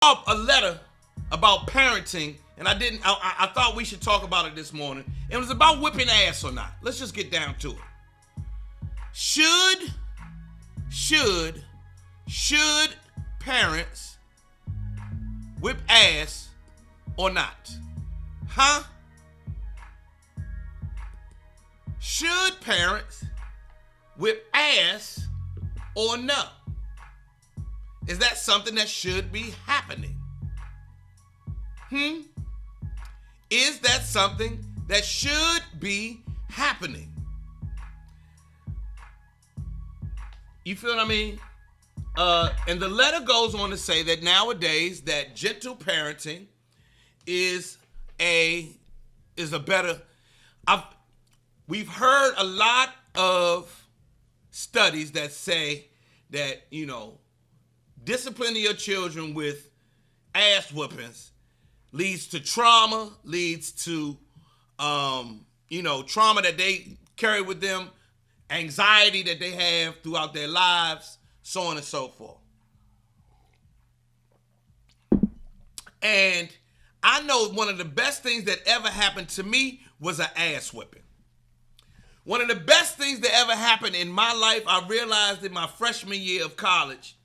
A letter about parenting, and I thought we should talk about it this morning. It was about whipping ass or not. Let's just get down to it. Should parents whip ass or not? Huh? Should parents whip ass or no? Is that something that should be happening? Is that something that should be happening? You feel what I mean? And the letter goes on to say that nowadays that gentle parenting is a better. We've heard a lot of studies that say that, disciplining your children with ass whoopings leads to trauma, leads to, trauma that they carry with them, anxiety that they have throughout their lives, so on and so forth. And I know one of the best things that ever happened to me was an ass whipping. One of the best things that ever happened in my life, I realized in my freshman year of college,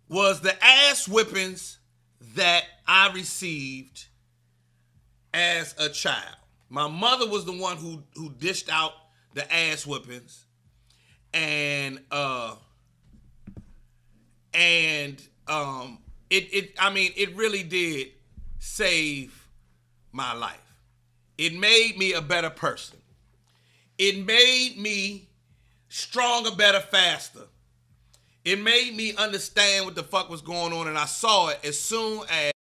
was the ass whippings that I received as a child. My mother was the one who dished out the ass whippings, and it really did save my life. It made me a better person. It made me stronger, better, faster. It made me understand what the fuck was going on, and I saw it as soon as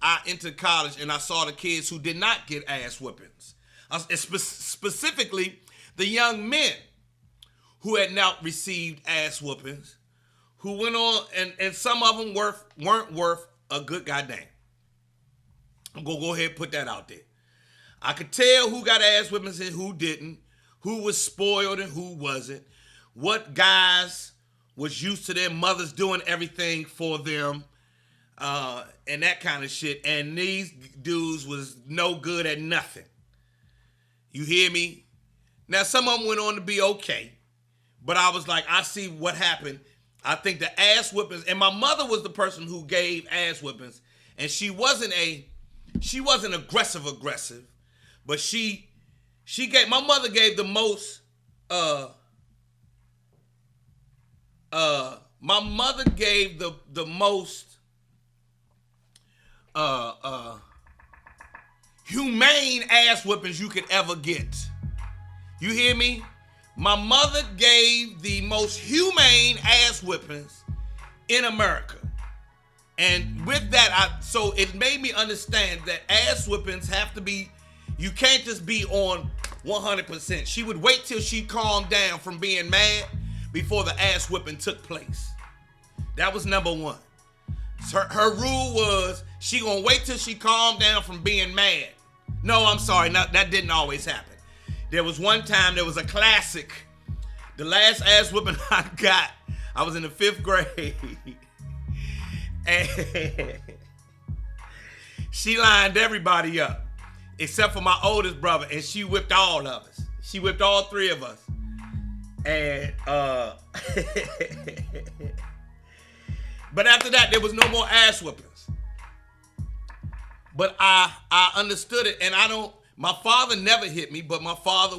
I entered college and I saw the kids who did not get ass whippings. Specifically, the young men who had not received ass whoopings, who went on, and some of them weren't worth a good goddamn. I'm going to go ahead and put that out there. I could tell who got ass whippings and who didn't, who was spoiled and who wasn't, what guys was used to their mothers doing everything for them, and that kind of shit. And these dudes was no good at nothing. You hear me? Now, some of them went on to be okay, but I was like, I see what happened. I think the ass whippings, and my mother was the person who gave ass whippings, and she wasn't aggressive, but my mother gave the most, my mother gave the most humane ass whippings you could ever get. You hear me? My mother gave the most humane ass whippings in America. And with that, so it made me understand that ass whippings have to be, you can't just be on 100%. She would wait till she calmed down from being mad before the ass whipping took place. That was number one. Her rule was she gonna wait till she calmed down from being mad. No, I'm sorry, that didn't always happen. There was one time, there was a classic. The last ass whipping I got, I was in the 5th grade. And she lined everybody up except for my oldest brother, and she whipped all of us. She whipped all 3 of us. And but after that, there was no more ass whippings. But I understood it, and my father never hit me, but my father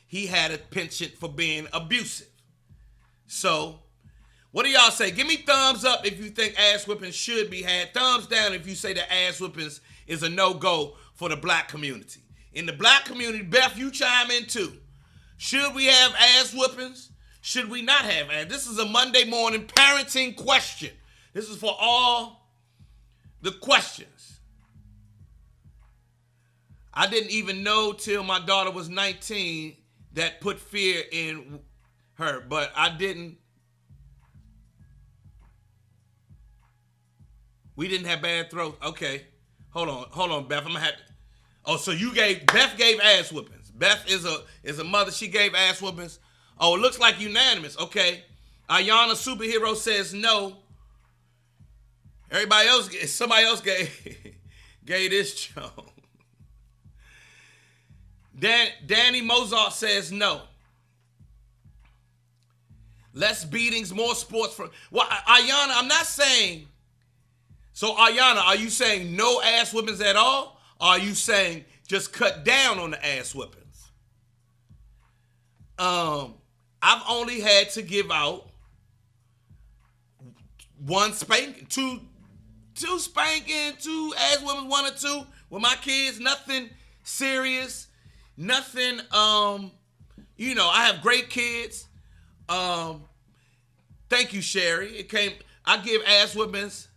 he had a penchant for being abusive. So, what do y'all say? Give me thumbs up if you think ass whippings should be had. Thumbs down if you say that ass whippings is a no-go for the black community. In the black community, Beth, you chime in too. Should we have ass whippings? Should we not have ass? This is a Monday morning parenting question. This is for all the questions. I didn't even know till my daughter was 19 that put fear in her, but I didn't. We didn't have bad throats. Okay. Hold on, Beth. I'm gonna have to. Oh, so Beth gave ass whoopings. Beth is a mother. She gave ass whoopings. Oh, it looks like unanimous. Okay. Ayana Superhero says no. Somebody else gave this show. Danny Mozart says no. Less beatings, more sports. Well, Ayana, I'm not saying. So, Ayana, are you saying no ass whippings at all? Or are you saying just cut down on the ass whippings? I've only had to give out one spanking, two spanking, two ass whippings, one or two with my kids. Nothing serious. Nothing. I have great kids. Thank you, Sherry. I give ass whippings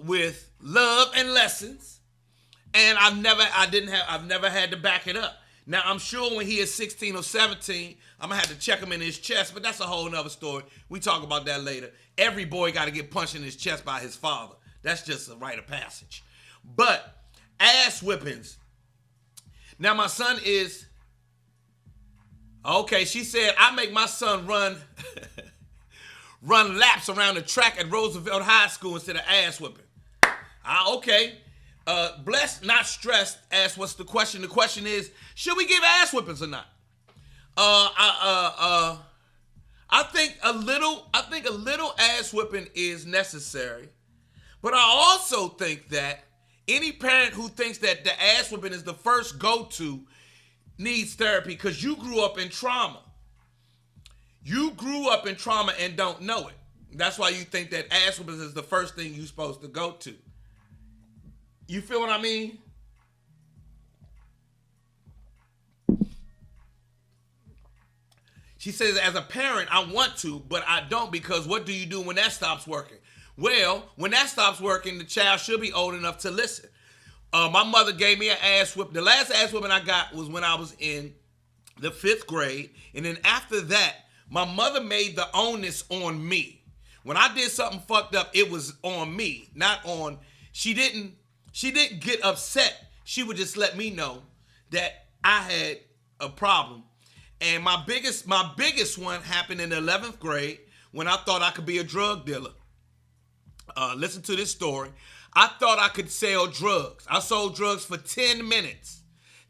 with love and lessons, and I've never had to back it up. Now I'm sure when he is 16 or 17, I'm gonna have to check him in his chest, but that's a whole nother story. We talk about that later. Every boy got to get punched in his chest by his father. That's just a rite of passage. But ass whippings. Now my son is. Okay, she said, I make my son run laps around the track at Roosevelt High School instead of ass whipping. Okay. Blessed, not stressed, asked what's the question. The question is, should we give ass whippings or not? I think a little ass whipping is necessary. But I also think that any parent who thinks that the ass whipping is the first go-to needs therapy, because you grew up in trauma. You grew up in trauma and don't know it. That's why you think that ass whippings is the first thing you're supposed to go to. You feel what I mean? She says, as a parent, I want to, but I don't, because what do you do when that stops working? Well, when that stops working, the child should be old enough to listen. My mother gave me an ass whip. The last ass whipping I got was when I was in the 5th grade. And then after that, my mother made the onus on me. When I did something fucked up, it was on me, not on. She didn't get upset. She would just let me know that I had a problem. And my biggest one happened in the 11th grade when I thought I could be a drug dealer. Listen to this story. I thought I could sell drugs. I sold drugs for 10 minutes.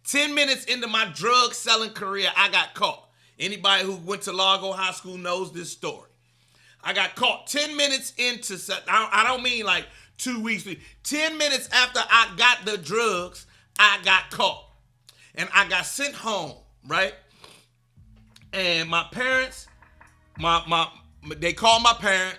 10 minutes into my drug selling career, I got caught. Anybody who went to Largo High School knows this story. I got caught 10 minutes into, I don't mean like 2 weeks. 10 minutes after I got the drugs, I got caught. And I got sent home, right? And my parents, they called my parents.